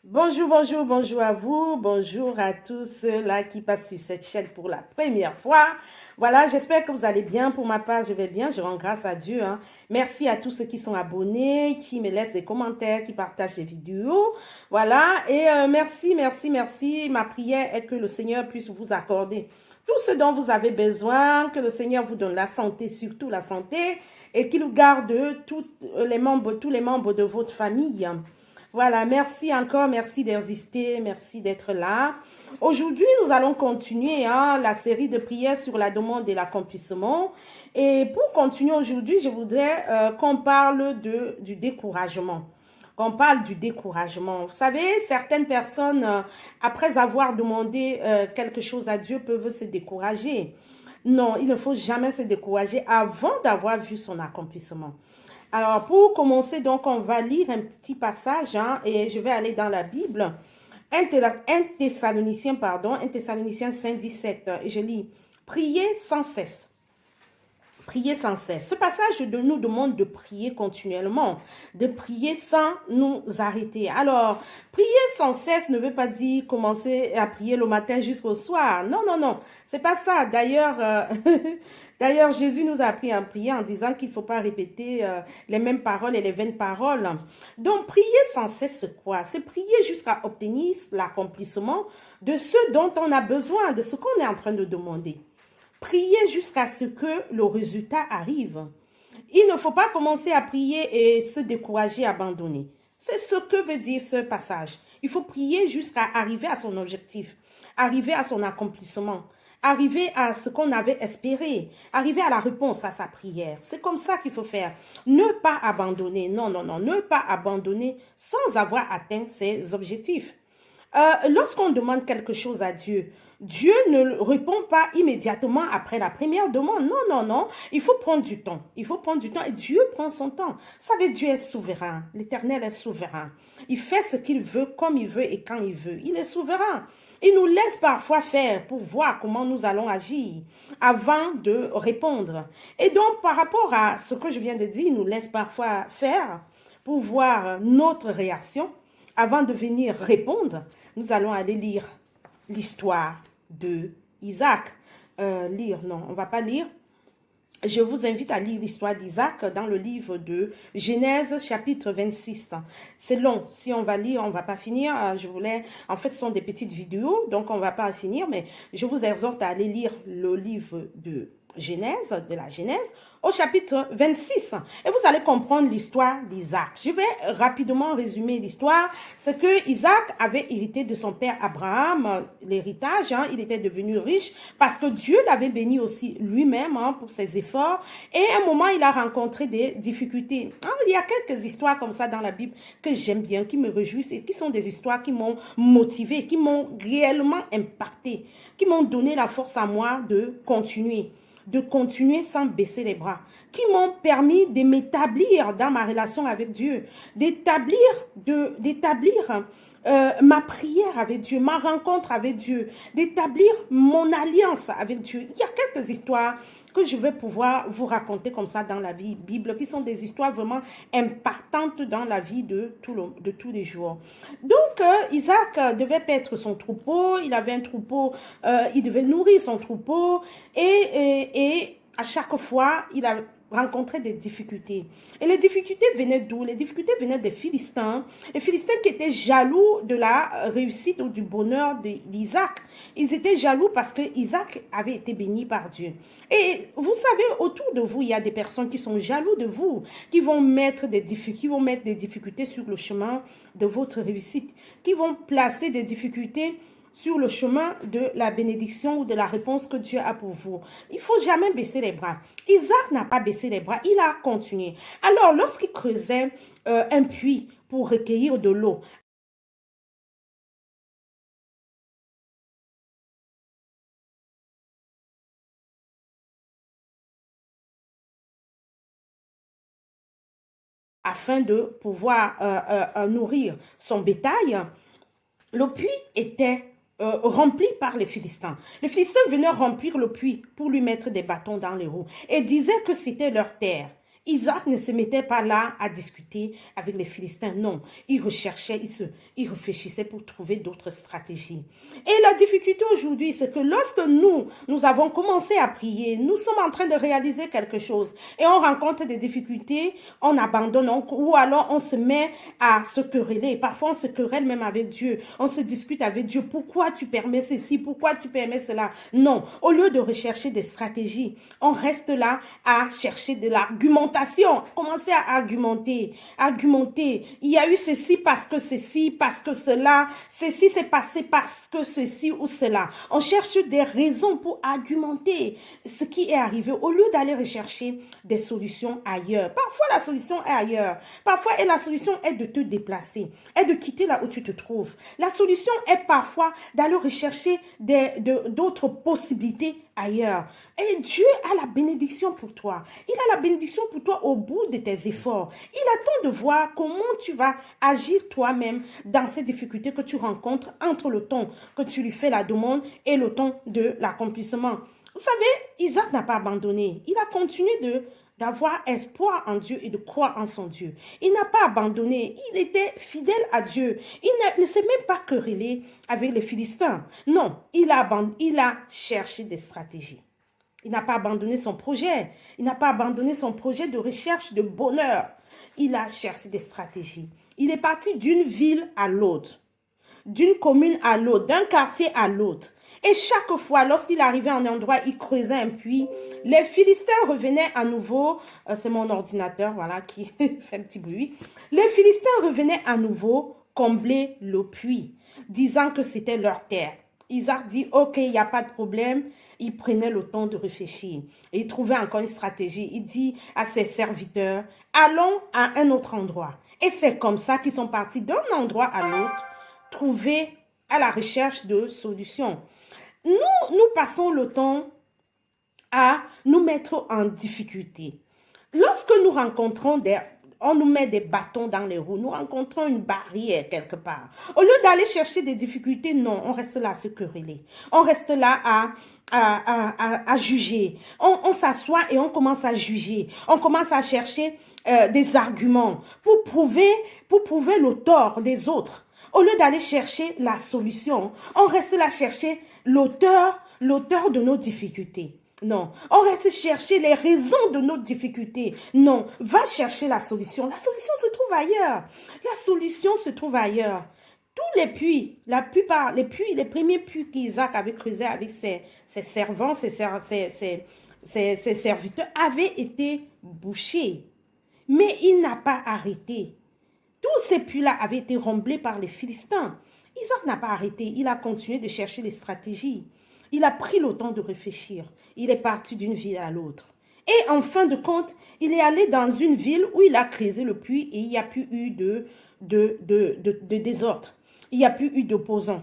Bonjour, bonjour, bonjour à vous, bonjour à tous ceux-là qui passent sur cette chaîne pour la première fois. Voilà, j'espère que vous allez bien. Pour ma part, je vais bien, je rends grâce à Dieu. Merci à tous ceux qui sont abonnés, qui me laissent des commentaires, qui partagent les vidéos. Voilà, et merci. Ma prière est que le Seigneur puisse vous accorder tout ce dont vous avez besoin, que le Seigneur vous donne la santé, surtout la santé, et qu'il garde tous les membres de votre famille. Voilà, merci encore, merci d'exister, merci d'être là. Aujourd'hui, nous allons continuer la série de prières sur la demande et l'accomplissement. Et pour continuer aujourd'hui, je voudrais qu'on parle du découragement. Qu'on parle du découragement. Vous savez, certaines personnes, après avoir demandé quelque chose à Dieu, peuvent se décourager. Non, il ne faut jamais se décourager avant d'avoir vu son accomplissement. Alors, pour commencer, donc, on va lire un petit passage et je vais aller dans la Bible. 1 Thessaloniciens 5, 17. Je lis, priez sans cesse. Prier sans cesse. Ce passage nous demande de prier continuellement, de prier sans nous arrêter. Alors, prier sans cesse ne veut pas dire commencer à prier le matin jusqu'au soir. Non, non, non, c'est pas ça. D'ailleurs, Jésus nous a appris à prier en disant qu'il ne faut pas répéter les mêmes paroles et les vaines paroles. Donc, prier sans cesse, c'est quoi? C'est prier jusqu'à obtenir l'accomplissement de ce dont on a besoin, de ce qu'on est en train de demander. Prier jusqu'à ce que le résultat arrive. Il ne faut pas commencer à prier et se décourager, abandonner. C'est ce que veut dire ce passage. Il faut prier jusqu'à arriver à son objectif, arriver à son accomplissement, arriver à ce qu'on avait espéré, arriver à la réponse à sa prière. C'est comme ça qu'il faut faire. Ne pas abandonner, non, non, non, ne pas abandonner sans avoir atteint ses objectifs. Lorsqu'on demande quelque chose à Dieu, Dieu ne répond pas immédiatement après la première demande. Non, non, non. Il faut prendre du temps. Il faut prendre du temps et Dieu prend son temps. Vous savez, Dieu est souverain. L'Éternel est souverain. Il fait ce qu'il veut, comme il veut et quand il veut. Il est souverain. Il nous laisse parfois faire pour voir comment nous allons agir avant de répondre. Et donc, par rapport à ce que je viens de dire, il nous laisse parfois faire pour voir notre réaction avant de venir répondre. Nous allons aller lire l'histoire de Isaac. Non, on ne va pas lire. Je vous invite à lire l'histoire d'Isaac dans le livre de Genèse, chapitre 26. C'est long. Si on va lire, on ne va pas finir. En fait, ce sont des petites vidéos, donc on ne va pas finir, mais je vous exhorte à aller lire le livre de la Genèse, au chapitre 26. Et vous allez comprendre l'histoire d'Isaac. Je vais rapidement résumer l'histoire. C'est que Isaac avait hérité de son père Abraham l'héritage. Il était devenu riche parce que Dieu l'avait béni aussi lui-même pour ses efforts. Et à un moment, il a rencontré des difficultés. Il y a quelques histoires comme ça dans la Bible que j'aime bien, qui me réjouissent et qui sont des histoires qui m'ont motivé, qui m'ont réellement impacté, qui m'ont donné la force à moi de continuer sans baisser les bras, qui m'ont permis de m'établir dans ma relation avec Dieu, d'établir ma prière avec Dieu, ma rencontre avec Dieu, d'établir mon alliance avec Dieu. Il y a quelques histoires que je vais pouvoir vous raconter comme ça dans la Bible, qui sont des histoires vraiment impactantes dans la vie de tous les jours. Donc, Isaac devait paître son troupeau, il avait un troupeau, il devait nourrir son troupeau, et à chaque fois, il a rencontré des difficultés. Et les difficultés venaient d'où? Les difficultés venaient des Philistins. Les Philistins qui étaient jaloux de la réussite ou du bonheur d'Isaac. Ils étaient jaloux parce que Isaac avait été béni par Dieu. Et vous savez, autour de vous, il y a des personnes qui sont jaloux de vous, qui vont mettre des difficultés sur le chemin de votre réussite, qui vont placer des difficultés sur le chemin de la bénédiction ou de la réponse que Dieu a pour vous. Il ne faut jamais baisser les bras. Isaac n'a pas baissé les bras, il a continué. Alors, lorsqu'il creusait un puits pour recueillir de l'eau, afin de pouvoir nourrir son bétail, le puits était rempli par les Philistins. Les Philistins venaient remplir le puits pour lui mettre des bâtons dans les roues et disaient que c'était leur terre. Isaac ne se mettait pas là à discuter avec les Philistins. Non, il recherchait, il réfléchissait pour trouver d'autres stratégies. Et la difficulté aujourd'hui, c'est que lorsque nous avons commencé à prier, nous sommes en train de réaliser quelque chose et on rencontre des difficultés, on abandonne ou alors on se met à se quereller. Parfois, on se querelle même avec Dieu. On se discute avec Dieu. Pourquoi tu permets ceci? Pourquoi tu permets cela? Non, au lieu de rechercher des stratégies, on reste là à chercher de l'argumentation. Commencez à argumenter. Il y a eu ceci parce que ceci, parce que cela. Ceci s'est passé parce que ceci ou cela. On cherche des raisons pour argumenter ce qui est arrivé au lieu d'aller rechercher des solutions ailleurs. Parfois, la solution est ailleurs. Parfois, la solution est de te déplacer, est de quitter là où tu te trouves. La solution est parfois d'aller rechercher d'autres possibilités ailleurs. Et Dieu a la bénédiction pour toi. Il a la bénédiction pour toi au bout de tes efforts. Il attend de voir comment tu vas agir toi-même dans ces difficultés que tu rencontres entre le temps que tu lui fais la demande et le temps de l'accomplissement. Vous savez, Isaac n'a pas abandonné. Il a continué d'avoir espoir en Dieu et de croire en son Dieu. Il n'a pas abandonné. Il était fidèle à Dieu. Il ne s'est même pas querellé avec les Philistins. Non, il a cherché des stratégies. Il n'a pas abandonné son projet. Il n'a pas abandonné son projet de recherche de bonheur. Il a cherché des stratégies. Il est parti d'une ville à l'autre, d'une commune à l'autre, d'un quartier à l'autre. Et chaque fois, lorsqu'il arrivait à un endroit, il creusait un puits. Les Philistins revenaient à nouveau. C'est mon ordinateur, voilà, qui fait un petit bruit. Les Philistins revenaient à nouveau combler le puits, disant que c'était leur terre. Isaac dit, ok, il n'y a pas de problème. Il prenait le temps de réfléchir. Et il trouvait encore une stratégie. Il dit à ses serviteurs, allons à un autre endroit. Et c'est comme ça qu'ils sont partis d'un endroit à l'autre, trouver à la recherche de solutions. Nous passons le temps à nous mettre en difficulté. Lorsque nous rencontrons on nous met des bâtons dans les roues, nous rencontrons une barrière quelque part. Au lieu d'aller chercher des difficultés, non, on reste là à se quereller. On reste là à juger. On s'assoit et on commence à juger. On commence à chercher des arguments pour prouver le tort des autres. Au lieu d'aller chercher la solution, on reste là chercher l'auteur de nos difficultés. Non, on reste chercher les raisons de nos difficultés. Non, va chercher la solution. La solution se trouve ailleurs. La solution se trouve ailleurs. Tous les puits, la plupart, les premiers puits qu'Isaac avait creusés avec ses servants, ses serviteurs, avaient été bouchés. Mais il n'a pas arrêté. Tous ces puits-là avaient été remblés par les Philistins. Isaac n'a pas arrêté. Il a continué de chercher des stratégies. Il a pris le temps de réfléchir. Il est parti d'une ville à l'autre. Et en fin de compte, il est allé dans une ville où il a creusé le puits et il n'y a plus eu de désordre. Il n'y a plus eu d'opposants.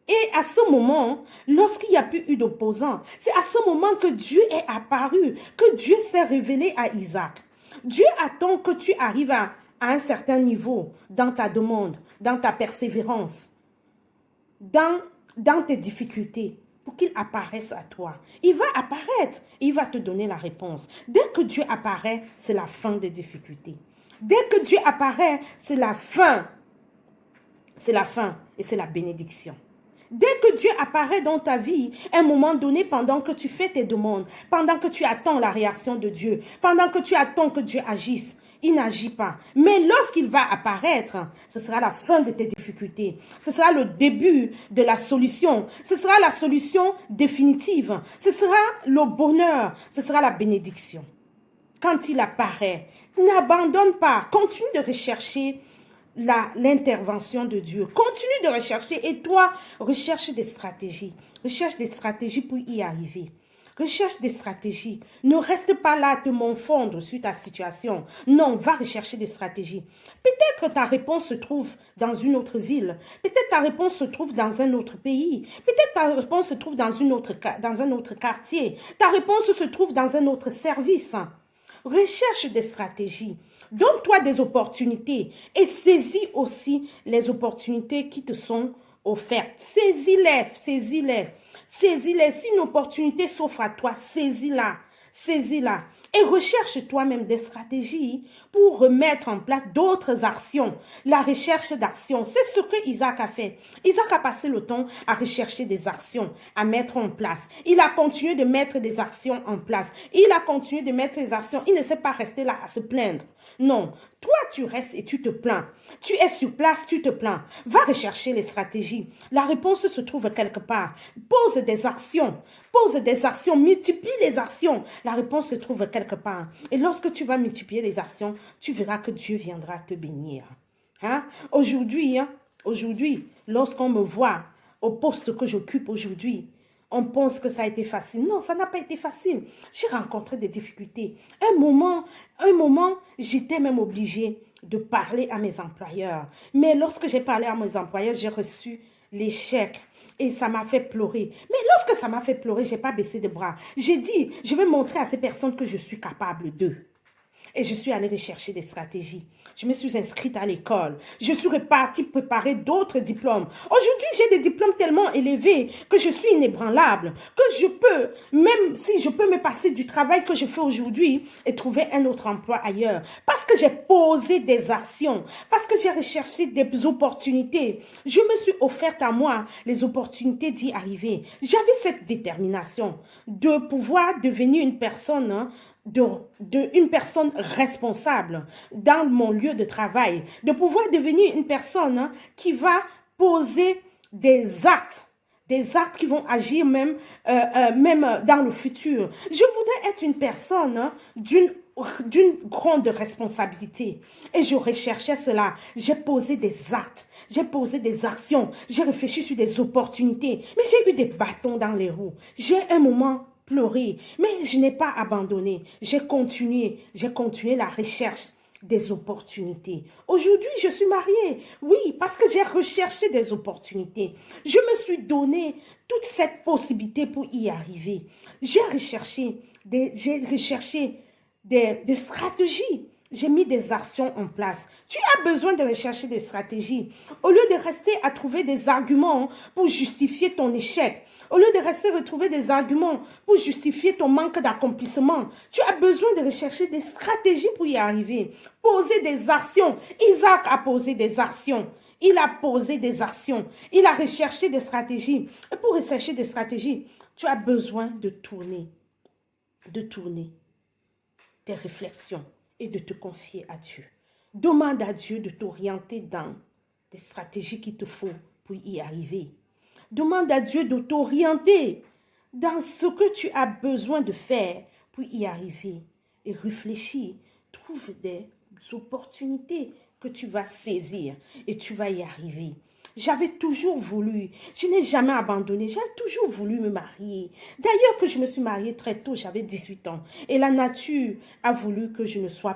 Et à ce moment, lorsqu'il n'y a plus eu d'opposants, c'est à ce moment que Dieu est apparu, que Dieu s'est révélé à Isaac. Dieu attend que tu arrives à un certain niveau dans ta demande, dans ta persévérance, dans tes difficultés, pour qu'il apparaisse à toi. Il va apparaître et il va te donner la réponse. Dès que Dieu apparaît, c'est la fin des difficultés. Dès que Dieu apparaît, c'est la fin. C'est la fin et c'est la bénédiction. Dès que Dieu apparaît dans ta vie, à un moment donné, pendant que tu fais tes demandes, pendant que tu attends la réaction de Dieu, pendant que tu attends que Dieu agisse, il n'agit pas. Mais lorsqu'il va apparaître, ce sera la fin de tes difficultés. Ce sera le début de la solution. Ce sera la solution définitive. Ce sera le bonheur. Ce sera la bénédiction. Quand il apparaît, n'abandonne pas. Continue de rechercher l'intervention de Dieu. Continue de rechercher et toi, recherche des stratégies. Recherche des stratégies pour y arriver. Recherche des stratégies. Ne reste pas là à te morfondre sur ta situation. Non, va rechercher des stratégies. Peut-être ta réponse se trouve dans une autre ville. Peut-être ta réponse se trouve dans un autre pays. Peut-être ta réponse se trouve dans un autre quartier. Ta réponse se trouve dans un autre service. Recherche des stratégies. Donne-toi des opportunités et saisis aussi les opportunités qui te sont offertes. Saisis-les, saisis-les. Saisis-les. Si une opportunité s'offre à toi, saisis-la. Saisis-la. et recherche toi-même des stratégies pour remettre en place d'autres actions. La recherche d'actions, c'est ce que Isaac a fait. Isaac a passé le temps à rechercher des actions, à mettre en place. Il a continué de mettre des actions en place. Il a continué de mettre des actions. Il ne s'est pas resté là à se plaindre. Non, toi tu restes et tu te plains. Tu es sur place, tu te plains. Va rechercher les stratégies. La réponse se trouve quelque part. Pose des actions. Pose des actions, multiplie les actions. La réponse se trouve quelque part. Et lorsque tu vas multiplier les actions, tu verras que Dieu viendra te bénir. Hein? Aujourd'hui, lorsqu'on me voit au poste que j'occupe aujourd'hui, on pense que ça a été facile. Non, ça n'a pas été facile. J'ai rencontré des difficultés. Un moment, j'étais même obligée de parler à mes employeurs. Mais lorsque j'ai parlé à mes employeurs, j'ai reçu l'échec. Et ça m'a fait pleurer. Mais lorsque ça m'a fait pleurer, je n'ai pas baissé de bras. J'ai dit, je vais montrer à ces personnes que je suis capable d'eux. Et je suis allée rechercher des stratégies. Je me suis inscrite à l'école. Je suis repartie préparer d'autres diplômes. Aujourd'hui, j'ai des diplômes tellement élevés que je suis inébranlable, que je peux, même si je peux me passer du travail que je fais aujourd'hui et trouver un autre emploi ailleurs. Parce que j'ai posé des actions, parce que j'ai recherché des opportunités. Je me suis offerte à moi les opportunités d'y arriver. J'avais cette détermination de pouvoir devenir une personne, une personne responsable dans mon lieu de travail, de pouvoir devenir une personne qui va poser des actes qui vont agir même dans le futur. Je voudrais être une personne d'une grande responsabilité. Et je recherchais cela. J'ai posé des actes. J'ai posé des actions. J'ai réfléchi sur des opportunités. Mais j'ai eu des bâtons dans les roues. J'ai un moment pleuré. Mais je n'ai pas abandonné. J'ai continué la recherche des opportunités. Aujourd'hui, je suis mariée. Oui, parce que j'ai recherché des opportunités. Je me suis donné toute cette possibilité pour y arriver. J'ai recherché des stratégies. J'ai mis des actions en place. Tu as besoin de rechercher des stratégies. Au lieu de rester à trouver des arguments pour justifier ton échec, au lieu de rester à retrouver des arguments pour justifier ton manque d'accomplissement, tu as besoin de rechercher des stratégies pour y arriver. Poser des actions. Isaac a posé des actions. Il a posé des actions. Il a recherché des stratégies. Et pour rechercher des stratégies, tu as besoin de tourner tes réflexions et de te confier à Dieu. Demande à Dieu de t'orienter dans des stratégies qu'il te faut pour y arriver. Demande à Dieu de t'orienter dans ce que tu as besoin de faire pour y arriver. Et réfléchis, trouve des opportunités que tu vas saisir et tu vas y arriver. J'avais toujours voulu, je n'ai jamais abandonné, j'ai toujours voulu me marier. D'ailleurs que je me suis mariée très tôt, j'avais 18 ans. Et la nature a voulu que je ne sois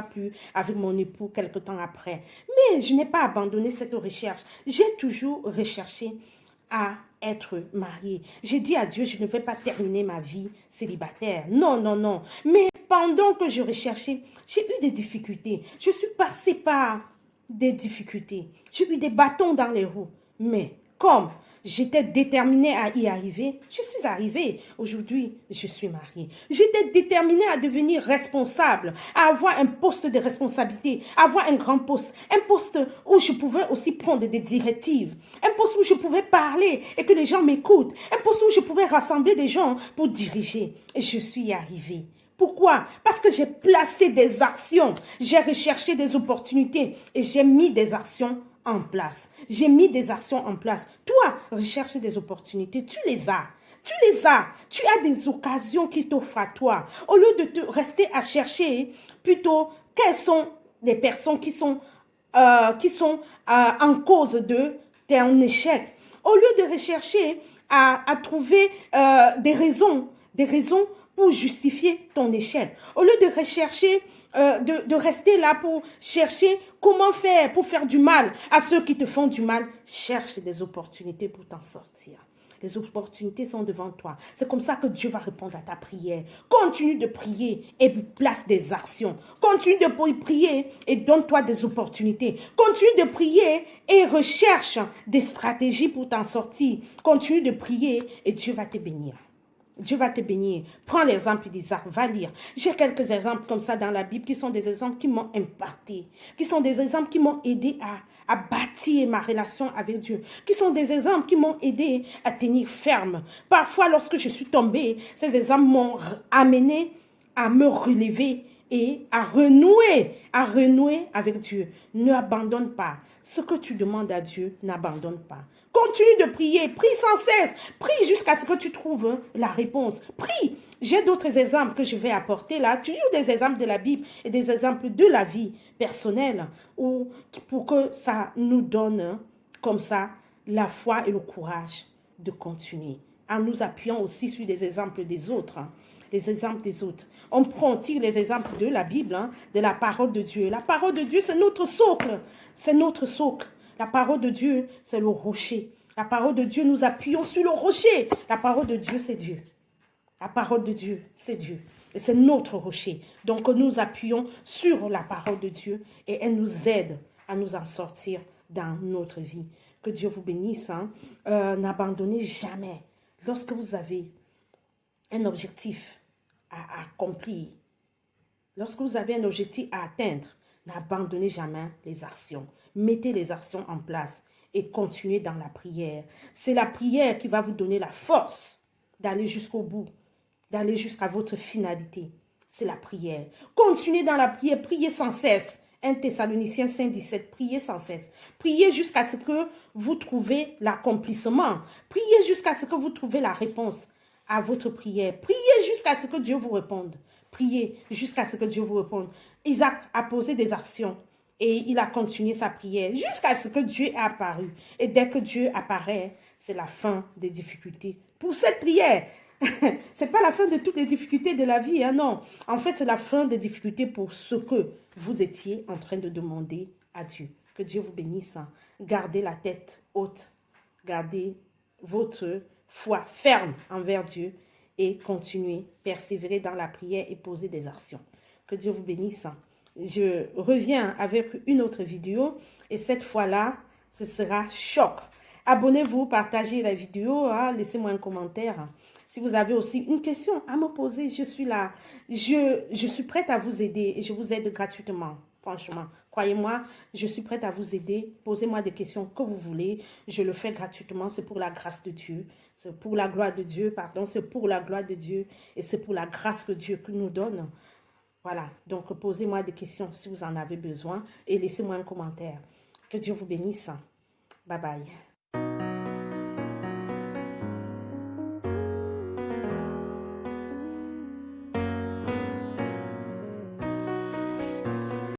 plus avec mon époux quelque temps après. Mais je n'ai pas abandonné cette recherche. J'ai toujours recherché à être mariée. J'ai dit à Dieu, je ne vais pas terminer ma vie célibataire. Non, non, non. Mais pendant que je recherchais, j'ai eu des difficultés. Je suis passée par des difficultés. J'ai eu des bâtons dans les roues. Mais comme j'étais déterminée à y arriver, je suis arrivée. Aujourd'hui, je suis mariée. J'étais déterminée à devenir responsable, à avoir un poste de responsabilité, à avoir un grand poste, un poste où je pouvais aussi prendre des directives, un poste où je pouvais parler et que les gens m'écoutent, un poste où je pouvais rassembler des gens pour diriger. Et je suis arrivée. Pourquoi? Parce que j'ai placé des actions, j'ai recherché des opportunités et j'ai mis des actions en place. J'ai mis des actions en place. Toi, recherche des opportunités, tu les as. Tu les as. Tu as des occasions qui t'offrent à toi. Au lieu de te rester à chercher, plutôt, quelles sont les personnes qui sont en cause de ton échec. Au lieu de rechercher à trouver des raisons pour justifier ton échec. Au lieu de rechercher, de rester là pour chercher comment faire pour faire du mal à ceux qui te font du mal, cherche des opportunités pour t'en sortir. Les opportunités sont devant toi. C'est comme ça que Dieu va répondre à ta prière. Continue de prier et place des actions. Continue de prier et donne-toi des opportunités. Continue de prier et recherche des stratégies pour t'en sortir. Continue de prier et Dieu va te bénir. Dieu va te bénir. Prends l'exemple d'Isaac, va lire. J'ai quelques exemples comme ça dans la Bible qui sont des exemples qui m'ont impacté, qui sont des exemples qui m'ont aidé à bâtir ma relation avec Dieu, qui sont des exemples qui m'ont aidé à tenir ferme. Parfois, lorsque je suis tombée, ces exemples m'ont amené à me relever et à renouer avec Dieu. Ne abandonne pas. Ce que tu demandes à Dieu, n'abandonne pas. Continue de prier, prie sans cesse, prie jusqu'à ce que tu trouves la réponse. Prie. J'ai d'autres exemples que je vais apporter là, toujours des exemples de la Bible et des exemples de la vie personnelle pour que ça nous donne comme ça la foi et le courage de continuer. En nous appuyant aussi sur des exemples des autres. Les exemples des autres. On tire les exemples de la Bible, de la parole de Dieu. La parole de Dieu, c'est notre socle. C'est notre socle. La parole de Dieu, c'est le rocher. La parole de Dieu, nous appuyons sur le rocher. La parole de Dieu, c'est Dieu. La parole de Dieu, c'est Dieu. Et c'est notre rocher. Donc, nous appuyons sur la parole de Dieu et elle nous aide à nous en sortir dans notre vie. Que Dieu vous bénisse. N'abandonnez jamais. Lorsque vous avez un objectif à accomplir, lorsque vous avez un objectif à atteindre, n'abandonnez jamais les actions. Mettez les actions en place et continuez dans la prière. C'est la prière qui va vous donner la force d'aller jusqu'au bout, d'aller jusqu'à votre finalité. C'est la prière. Continuez dans la prière, priez sans cesse. 1 Thessaloniciens 5,17, priez sans cesse. Priez jusqu'à ce que vous trouvez l'accomplissement. Priez jusqu'à ce que vous trouvez la réponse à votre prière. Priez jusqu'à ce que Dieu vous réponde. Priez jusqu'à ce que Dieu vous réponde. Isaac a posé des actions et il a continué sa prière jusqu'à ce que Dieu est apparu. Et dès que Dieu apparaît, c'est la fin des difficultés. Pour cette prière, c'est pas la fin de toutes les difficultés de la vie, non. En fait, c'est la fin des difficultés pour ce que vous étiez en train de demander à Dieu. Que Dieu vous bénisse. Gardez la tête haute. Gardez votre foi ferme envers Dieu et continuez, persévérer dans la prière et poser des actions. Que Dieu vous bénisse. Je reviens avec une autre vidéo et cette fois-là, ce sera choc. Abonnez-vous, partagez la vidéo, laissez-moi un commentaire. Si vous avez aussi une question à me poser, je suis là. Je suis prête à vous aider et je vous aide gratuitement. Franchement, croyez-moi, je suis prête à vous aider. Posez-moi des questions que vous voulez. Je le fais gratuitement. C'est pour la grâce de Dieu. C'est pour la gloire de Dieu, pardon. C'est pour la gloire de Dieu et c'est pour la grâce que Dieu nous donne. Voilà. Donc, posez-moi des questions si vous en avez besoin et laissez-moi un commentaire. Que Dieu vous bénisse. Bye bye.